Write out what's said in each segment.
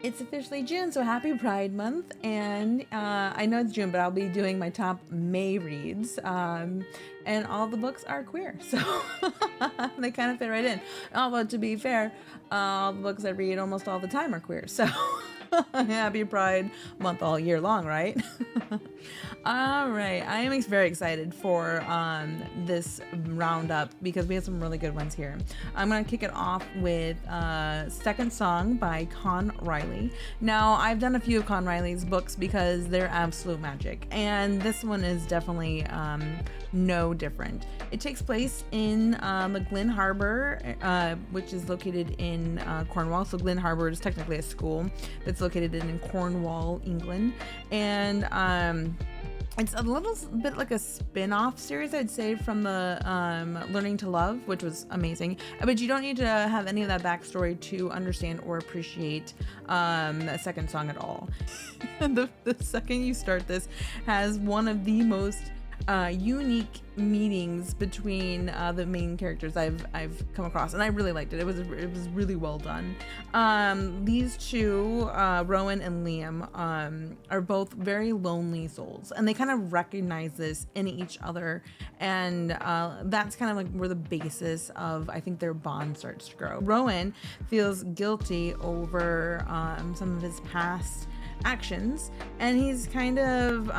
It's officially June, so happy Pride Month. And I know it's June, but I'll be doing my top May reads. And all the books are queer, so they kind of fit right in. Although, to be fair, all the books I read almost all the time are queer, so happy Pride Month all year long, right? All right, I am very excited for this roundup because we have some really good ones here. I'm gonna kick it off with Second Song by Con Riley. Now, I've done a few of Con Riley's books because they're absolute magic, and this one is definitely no different. It takes place in the Glen Harbor, which is located in Cornwall. So Glen Harbor is technically a school that's located in Cornwall, England, and it's a little bit like a spin-off series, I'd say, from the Learning to Love, which was amazing. But you don't need to have any of that backstory to understand or appreciate that Second Song at all. The second you start this has one of the most unique meetings between the main characters I've come across, and I really liked it. It was really well done. These two, Rowan and Liam, are both very lonely souls, and they kind of recognize this in each other, and that's kind of like where the basis of, I think, their bond starts to grow. Rowan feels guilty over some of his past actions, and he's kind of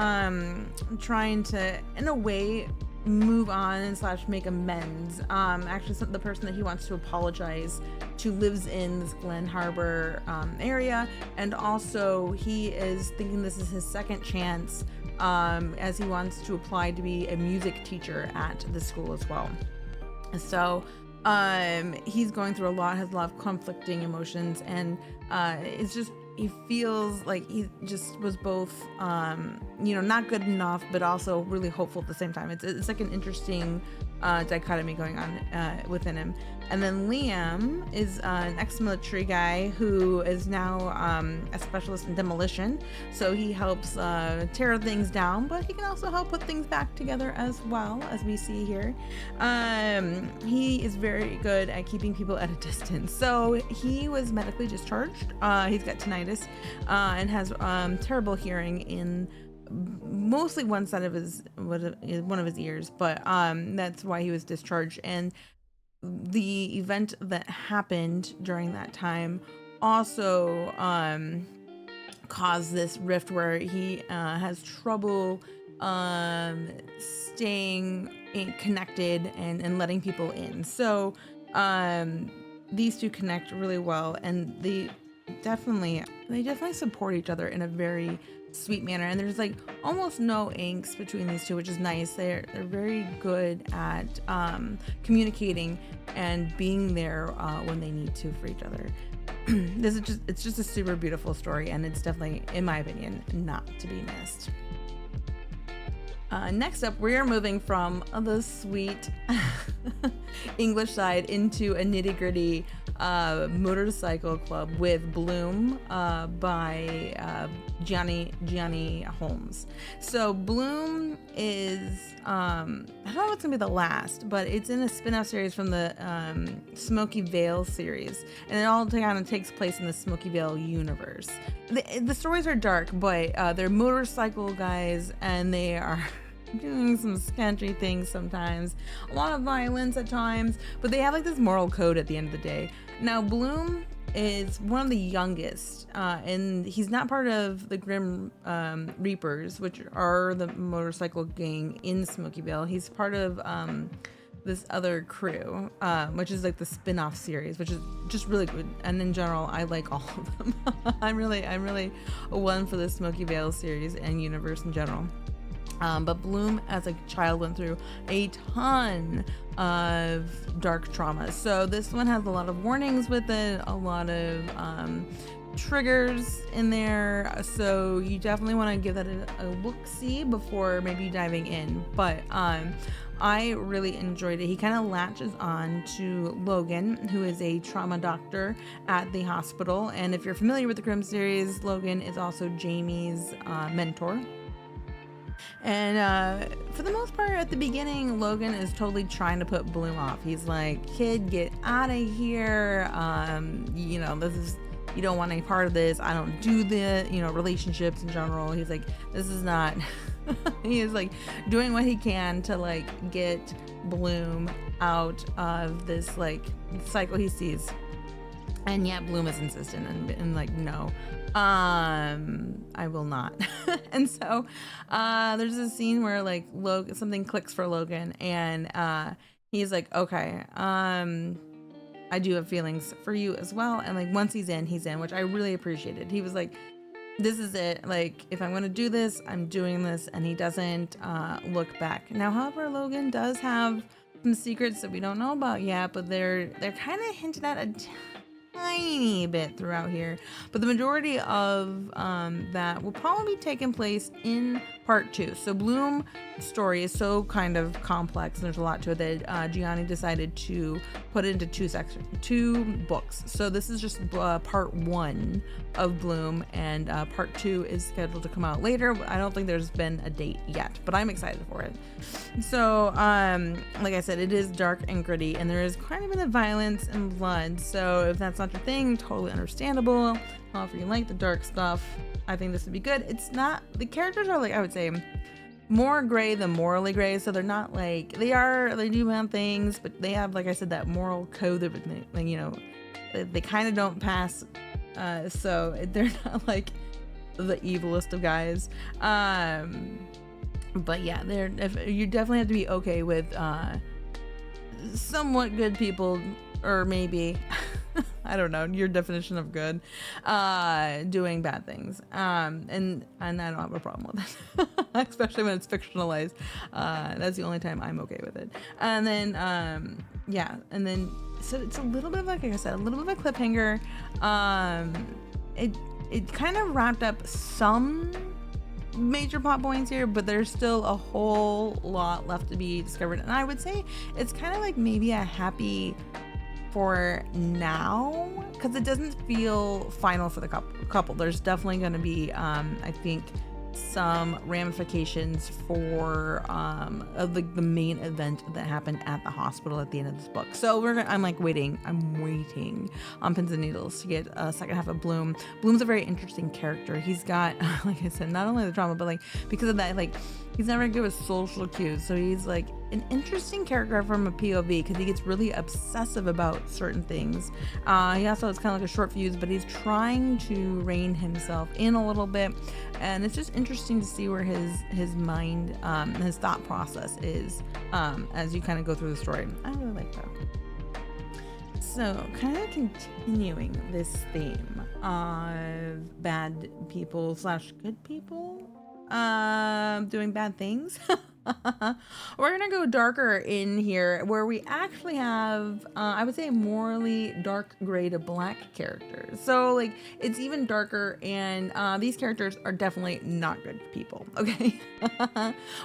trying to, in a way, move on and slash make amends. Actually, the person that he wants to apologize to lives in this Glen Harbor area, and also he is thinking this is his second chance, as he wants to apply to be a music teacher at the school as well. So he's going through a lot, has a lot of conflicting emotions, and it's just, he feels like he just was both, not good enough, but also really hopeful at the same time. It's like an interesting dichotomy going on within him. And then Liam is an ex-military guy who is now a specialist in demolition. So he helps tear things down, but he can also help put things back together as well, as we see here. He is very good at keeping people at a distance. So he was medically discharged. He's got tinnitus and has terrible hearing in mostly one side of one of his ears, but that's why he was discharged. And the event that happened during that time also caused this rift where he has trouble staying connected and letting people in. So these two connect really well, and they definitely support each other in a very sweet manner, and there's like almost no angst between these two, which is nice. They're very good at communicating and being there when they need to for each other. It's just a super beautiful story, and it's definitely, in my opinion, not to be missed. Next up, we are moving from the sweet English side into a nitty-gritty motorcycle club with Bloom by Gianni Holmes. So Bloom is, I don't know if it's gonna be the last, but it's in a spin-off series from the Smoky Vale series, and it all kind of takes place in the Smoky Vale universe. The stories are dark, but they're motorcycle guys, and they are doing some sketchy things sometimes, a lot of violence at times, but they have like this moral code at the end of the day. Now, Bloom is one of the youngest, and he's not part of the Grim Reapers, which are the motorcycle gang in Smoky Vale. He's part of this other crew, which is like the spin-off series, which is just really good. And in general, I like all of them. I'm really one for the Smoky Vale series and universe in general. But Bloom, as a child, went through a ton of dark trauma. So this one has a lot of warnings with it, a lot of triggers in there. So you definitely want to give that a look-see before maybe diving in. But I really enjoyed it. He kind of latches on to Logan, who is a trauma doctor at the hospital. And if you're familiar with the Grimm series, Logan is also Jamie's mentor. And for the most part, at the beginning, Logan is totally trying to put Bloom off. He's like, "Kid, get out of here. This is you don't want any part of this. I don't do the, relationships in general. He's like, this is not, he is like doing what he can to like get Bloom out of this like cycle he sees. And yet Bloom is insistent and like, no, I will not. And so there's a scene where like something clicks for Logan, and he's like, okay, I do have feelings for you as well. And like once he's in, which I really appreciated. He was like, this is it. Like, if I'm going to do this, I'm doing this. And he doesn't look back. Now, however, Logan does have some secrets that we don't know about yet, but they're kind of hinted at a tiny bit throughout here. But the majority of that will probably be taking place in part 2. So Bloom's story is so kind of complex, and there's a lot to it that Gianni decided to put it into 2 books. So this is just part 1 of Bloom, and part 2 is scheduled to come out later. I don't think there's been a date yet, but I'm excited for it. So like I said, it is dark and gritty, and there is quite a bit of violence and blood. So if that's not your thing, totally understandable. However, you like the dark stuff, I think this would be good. It's not, the characters are like, I would say, more gray than morally gray. So they're not like, they do bad things, but they have, like I said, that moral code that, like, they kind of don't pass. So they're not like the evilest of guys. But yeah, you definitely have to be okay with somewhat good people, or maybe I don't know, your definition of good, doing bad things. And I don't have a problem with it, especially when it's fictionalized. That's the only time I'm okay with it. And then, so it's a little bit of, like I said, a little bit of a cliffhanger. It kind of wrapped up some major plot points here, but there's still a whole lot left to be discovered. And I would say it's kind of like maybe a happy for now, because it doesn't feel final for the couple. There's definitely going to be I think some ramifications for the main event that happened at the hospital at the end of this book. So I'm waiting on pins and needles to get a second half of Bloom. Bloom's a very interesting character. He's got, like I said, not only the drama, but like because of that, like he's never good with social cues. So he's like an interesting character from a POV because he gets really obsessive about certain things. He also is kind of like a short fuse, but he's trying to rein himself in a little bit. And it's just interesting to see where his mind, his thought process is as you kind of go through the story. I really like that. So kind of continuing this theme of bad people / good people doing bad things. We're gonna go darker in here, where we actually have I would say morally dark gray to black characters. So like it's even darker, and these characters are definitely not good people. Okay.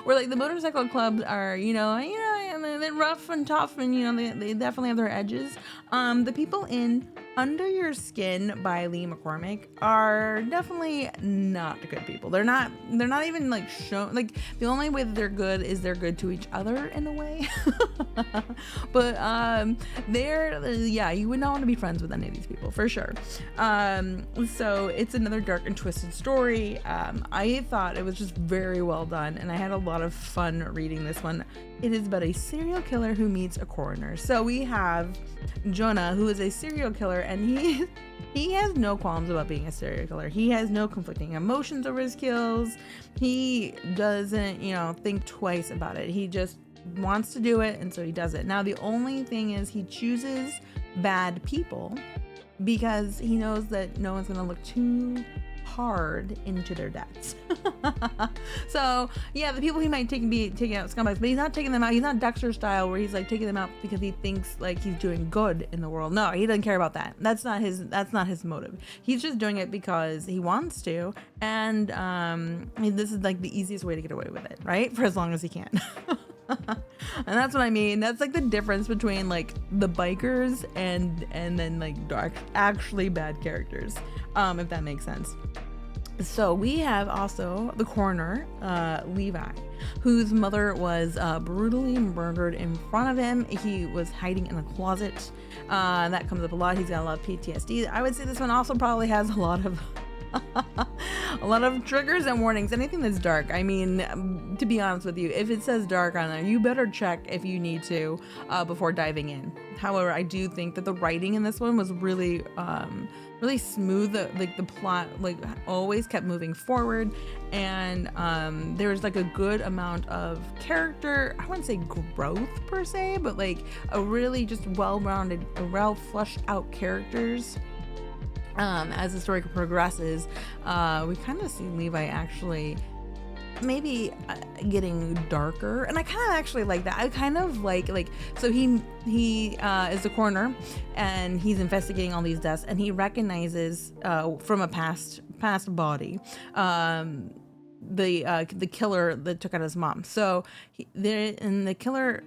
Where like the motorcycle clubs are, they're rough and tough, and they definitely have their edges. The people in Under Your Skin by Lee McCormick are definitely not good people. They're not even like shown, like the only way that they're good is they're good to each other in a way. But you would not want to be friends with any of these people for sure. So it's another dark and twisted story. I thought it was just very well done, and I had a lot of fun reading this one. It is about a serial killer who meets a coroner. So we have Jonah, who is a serial killer, and he has no qualms about being a serial killer. He has no conflicting emotions over his kills. He doesn't, think twice about it. He just wants to do it, and so he does it. Now, the only thing is he chooses bad people because he knows that no one's going to look too hard into their debts. So yeah, the people he might be taking out scumbags, but he's not taking them out. He's not Dexter style where he's like taking them out because he thinks like he's doing good in the world. No, he doesn't care about that. That's not his motive. He's just doing it because he wants to, and this is like the easiest way to get away with it, right? For as long as he can. And that's what I mean. That's like the difference between like the bikers and then like dark, actually bad characters, if that makes sense. So we have also the coroner, Levi, whose mother was brutally murdered in front of him. He was hiding in a closet. That comes up a lot. He's got a lot of PTSD. I would say this one also probably has a lot of a lot of triggers and warnings. Anything that's dark. I mean, to be honest with you, if it says dark on there, you better check if you need to before diving in. However, I do think that the writing in this one was really really smooth. Like the plot like always kept moving forward, and there was like a good amount of character, I wouldn't say growth per se, but like a really just well-rounded, well fleshed out characters. As the story progresses, we kind of see Levi actually maybe getting darker, and I kind of actually like that. I kind of like so he is the coroner, and he's investigating all these deaths, and he recognizes from a past body the killer that took out his mom. So the killer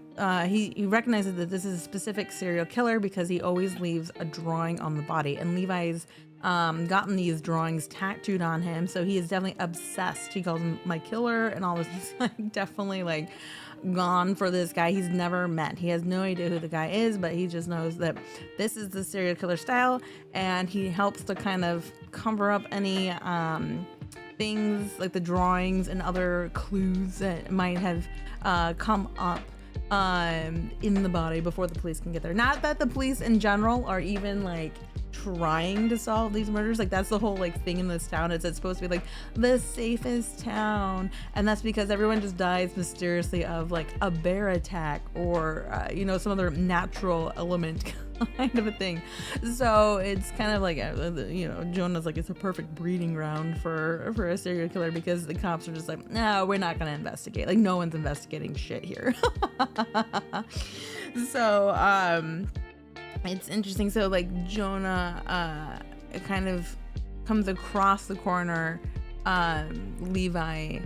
he recognizes that this is a specific serial killer because he always leaves a drawing on the body, and Levi's gotten these drawings tattooed on him, so he is definitely obsessed. He calls him my killer and all this. He's like definitely like gone for this guy he's never met. He has no idea who the guy is, but he just knows that this is the serial killer style, and he helps to kind of cover up any things like the drawings and other clues that might have come up in the body before the police can get there. Not that the police in general are even like trying to solve these murders. Like that's the whole like thing in this town. It's supposed to be like the safest town, and that's because everyone just dies mysteriously of like a bear attack or some other natural element kind of a thing. So it's kind of like Jonah's like it's a perfect breeding ground for a serial killer, because the cops are just like, no, we're not gonna investigate. Like no one's investigating shit here. So it's interesting. So like Jonah kind of comes across the corner Levi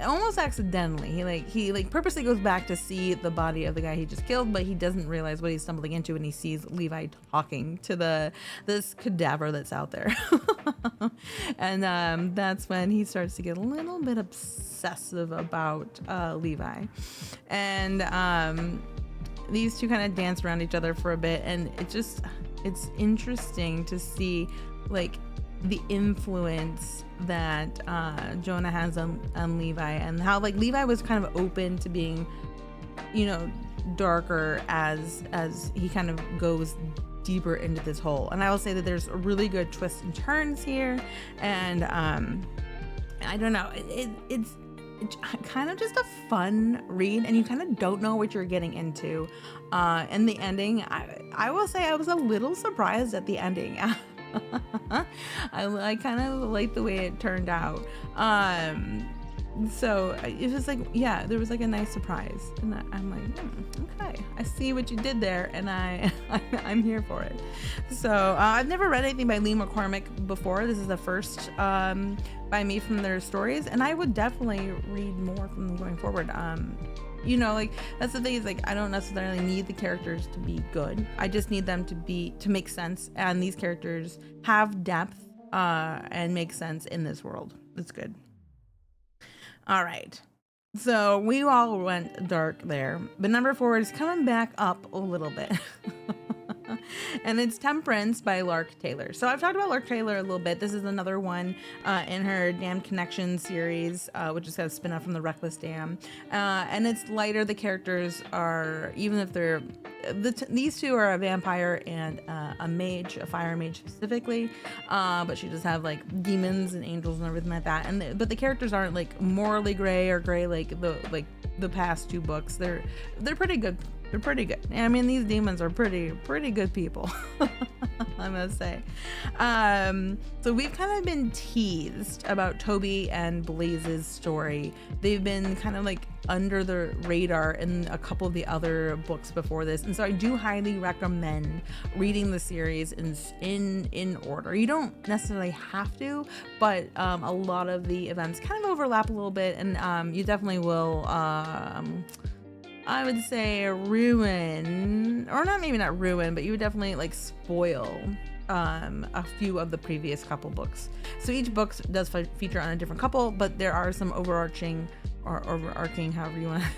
almost accidentally. He purposely goes back to see the body of the guy he just killed, but he doesn't realize what he's stumbling into, and he sees Levi talking to this cadaver that's out there. And that's when he starts to get a little bit obsessive about Levi, and these two kind of dance around each other for a bit, and it's interesting to see like the influence that Jonah has on Levi, and how like Levi was kind of open to being darker as he kind of goes deeper into this hole. And I will say that there's a really good twists and turns here, and I don't know, it's kind of just a fun read, and you kind of don't know what you're getting into. And the ending, I will say I was a little surprised at the ending. I kind of like the way it turned out. So it was like, yeah, there was like a nice surprise, and I'm like, okay, I see what you did there, and I'm here for it. So I've never read anything by Lee McCormick before. This is the first by me from their stories, and I would definitely read more from them going forward. Like that's the thing, is like I don't necessarily need the characters to be good. I just need them to make sense, and these characters have depth and make sense in this world. It's good. All right, so we all went dark there, but number 4 is coming back up a little bit. And it's Temperance by Lark Taylor. So I've talked about Lark Taylor a little bit. This is another one in her Damned Connection series, which is kind of spin off from the Reckless Dam. And it's lighter. The characters are, even if they're, these two are a vampire and a mage, a fire mage specifically. But she does have like demons and angels and everything like that. But the characters aren't like morally gray or gray like the past 2 books. They're pretty good. They're pretty good. I mean, these demons are pretty good people, I must say. So we've kind of been teased about Toby and Blaze's story. They've been kind of like under the radar in a couple of the other books before this, and so I do highly recommend reading the series in order. You don't necessarily have to, but a lot of the events kind of overlap a little bit, and you definitely will I would say ruin, or not, maybe not ruin, but you would definitely like spoil a few of the previous couple books. So each book does feature on a different couple, but there are some overarching, however you want to,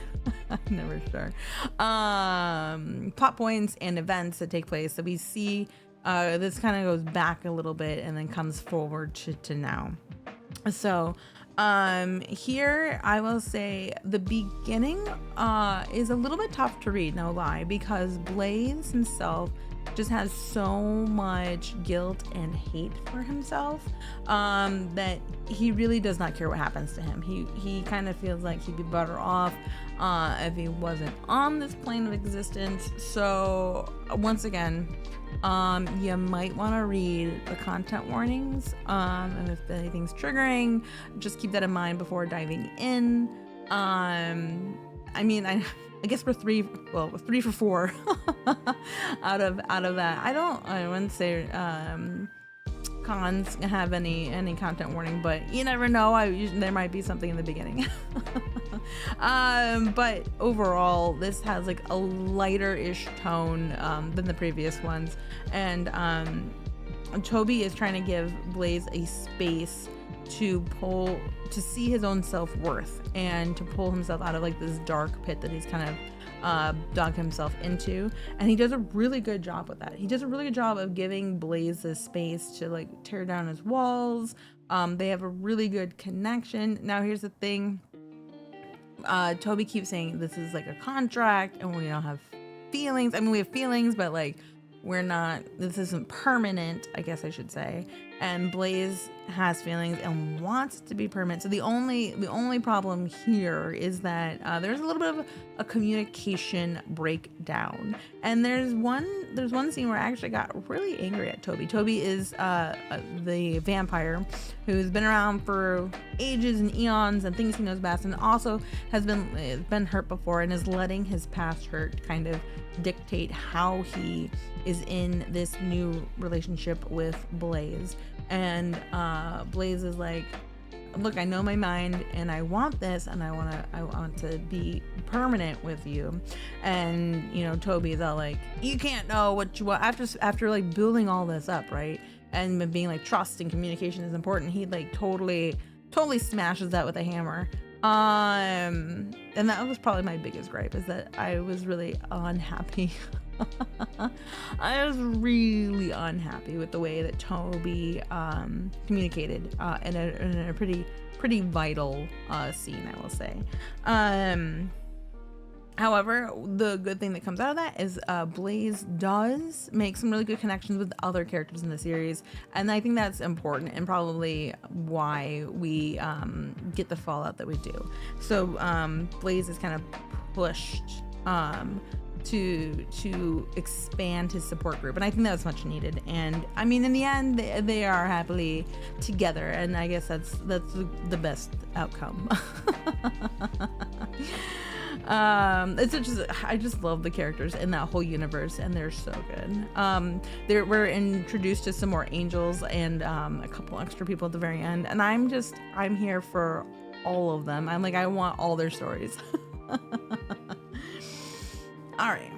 I'm never sure, plot points and events that take place. So we see this kind of goes back a little bit and then comes forward to now. So here I will say the beginning is a little bit tough to read, no lie, because Blaze himself just has so much guilt and hate for himself that he really does not care what happens to him. He kind of feels like he'd be better off if he wasn't on this plane of existence. So once again, you might want to read the content warnings, and if anything's triggering, just keep that in mind before diving in. I mean, I guess we're three for four out of that. I wouldn't say cons have any content warning, but you never know. There might be something in the beginning. But overall, this has like a lighter-ish tone than the previous ones, and Toby is trying to give Blaze a space to see his own self-worth and to pull himself out of like this dark pit that he's kind of dug himself into, and he does a really good job with that. He does a really good job of giving Blaze this space to like tear down his walls. They have a really good connection. Now here's the thing, Toby keeps saying this is like a contract and we don't have feelings. I mean, we have feelings, but like this isn't permanent, I guess I should say. And Blaze has feelings and wants it to be permanent. So the only problem here is that there's a little bit of a communication breakdown. And there's one scene where I actually got really angry at Toby. Toby is the vampire who's been around for ages and eons and thinks he knows best, and also has been hurt before and is letting his past hurt kind of dictate how he is in this new relationship with Blaze. And Blaze is like, look, I know my mind and I want this, and I want to be permanent with you. And you know, Toby's all like, you can't know what you want after like building all this up, right? And being like, trust and communication is important. He like totally smashes that with a hammer. And that was probably my biggest gripe, is that I was really unhappy. I was really unhappy with the way that Toby communicated in a pretty vital scene, I will say. However, the good thing that comes out of that is Blaze does make some really good connections with other characters in the series, and I think that's important and probably why we get the fallout that we do. So Blaze is kind of pushed to expand his support group, and I think that's much needed. And I mean, in the end, they are happily together, and I guess that's the best outcome. I just love the characters in that whole universe, and they're so good. We're introduced to some more angels and a couple extra people at the very end, and I'm here for all of them. I'm like, I want all their stories. All right.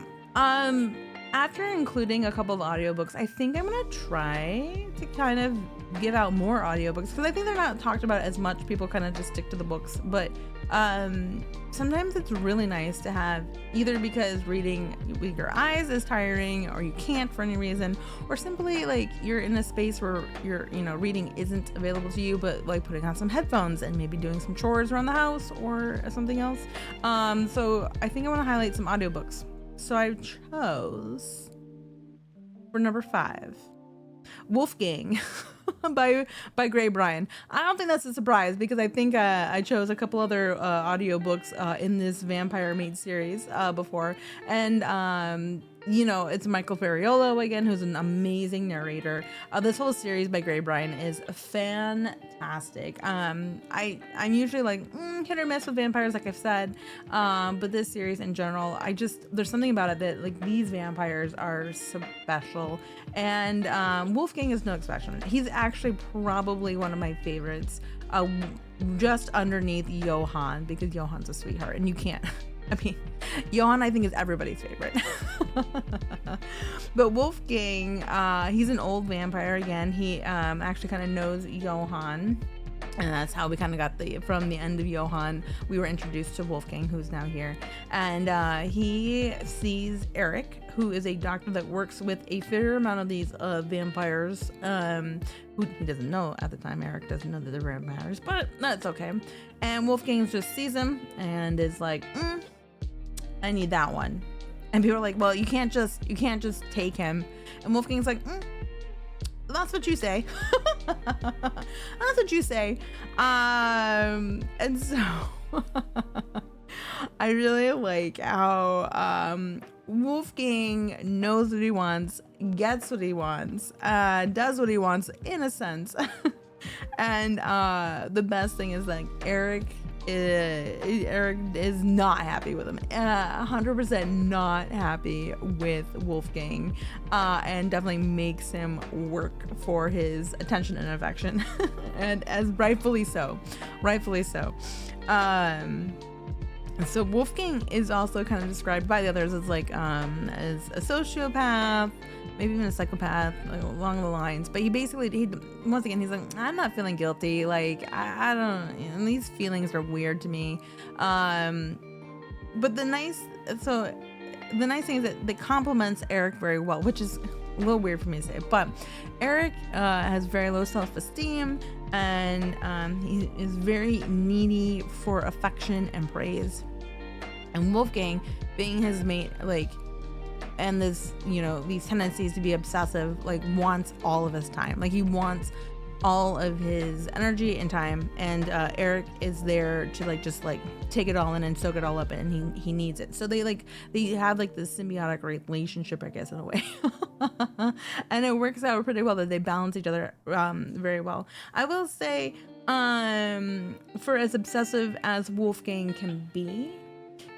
After including a couple of audiobooks, I think I'm gonna try to kind of give out more audiobooks, because I think they're not talked about as much. People kind of just stick to the books, but sometimes it's really nice to have, either because reading with your eyes is tiring, or you can't for any reason, or simply like you're in a space where reading isn't available to you, but like putting on some headphones and maybe doing some chores around the house or something else. So I think I want to highlight some audiobooks. So I chose for number 5, Wolfgang by Bryan. I don't think that's a surprise, because I think I chose a couple other audiobooks in this Vampire Meat series before, and it's Michael Ferriolo again, who's an amazing narrator. This whole series by Bryan is fantastic. I'm usually like hit or miss with vampires, like I've said, but this series in general, there's something about it that, like, these vampires are special, and Wolfgang is no exception. He's actually probably one of my favorites, just underneath Johann, because Johann's a sweetheart, and you can't I mean, Johann, I think, is everybody's favorite. But Wolfgang, he's an old vampire again. He actually kind of knows Johann. And that's how we kind of got from the end of Johann, we were introduced to Wolfgang, who's now here. And he sees Eric, who is a doctor that works with a fair amount of these vampires, who he doesn't know at the time. Eric doesn't know that they're vampires, but that's okay. And Wolfgang just sees him and is like, I need that one. And people are like, well, you can't just take him. And Wolfgang's like, that's what you say. That's what you say. And so I really like how Wolfgang knows what he wants, gets what he wants, does what he wants in a sense. And the best thing is like Eric is not happy with him, 100% not happy with Wolfgang, and definitely makes him work for his attention and affection. And as rightfully so. So Wolfgang is also kind of described by the others as like as a sociopath, maybe even a psychopath, like along the lines. But he once again, he's like, I'm not feeling guilty. Like I don't, and these feelings are weird to me. But the nice thing is that it compliments Eric very well, which is a little weird for me to say. But Eric has very low self-esteem, and he is very needy for affection and praise. And Wolfgang, being his mate, like, and this, these tendencies to be obsessive, like, wants all of his time. Like, he wants all of his energy and time, and Eric is there to like just like take it all in and soak it all up, and he needs it. So they have like this symbiotic relationship, I guess, in a way. And it works out pretty well that they balance each other very well. I will say, for as obsessive as Wolfgang can be,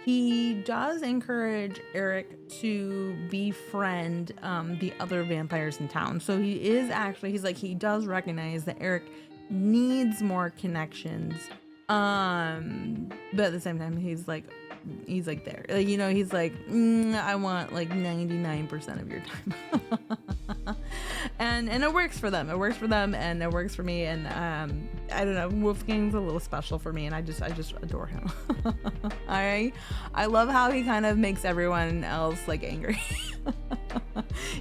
he does encourage Eric to befriend the other vampires in town. So he does recognize that Eric needs more connections. But at the same time, he's like there. He's like, I want like 99% of your time. And it works for them. It works for them, and it works for me. And I don't know, Wolfgang's a little special for me, and I just adore him. I love how he kind of makes everyone else like angry.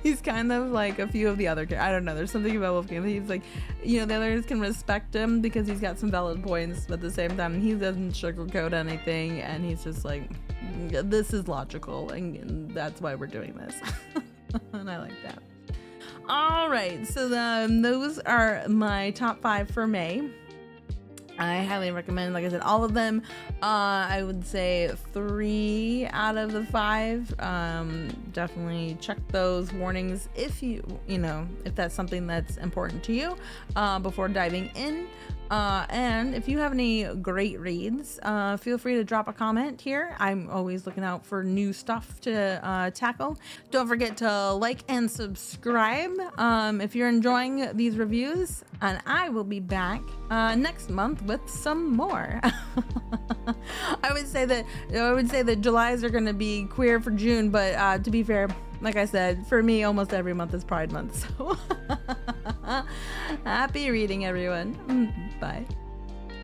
He's kind of like a few of the other characters. I don't know. There's something about Wolfgang. He's like, the others can respect him because he's got some valid points, but at the same time, he doesn't sugarcoat anything, and he's just like, this is logical, and that's why we're doing this. And I like that. All right, so those are my top 5 for May. I highly recommend, like I said, all of them. I would say 3 out of the 5. Definitely check those warnings if if that's something that's important to you before diving in. And if you have any great reads, feel free to drop a comment here. I'm always looking out for new stuff to tackle. Don't forget to like and subscribe if you're enjoying these reviews, and I will be back next month with some more. I would say that Julys are going to be queer for June, but to be fair, like I said, for me, almost every month is Pride Month. So happy reading, everyone. Bye.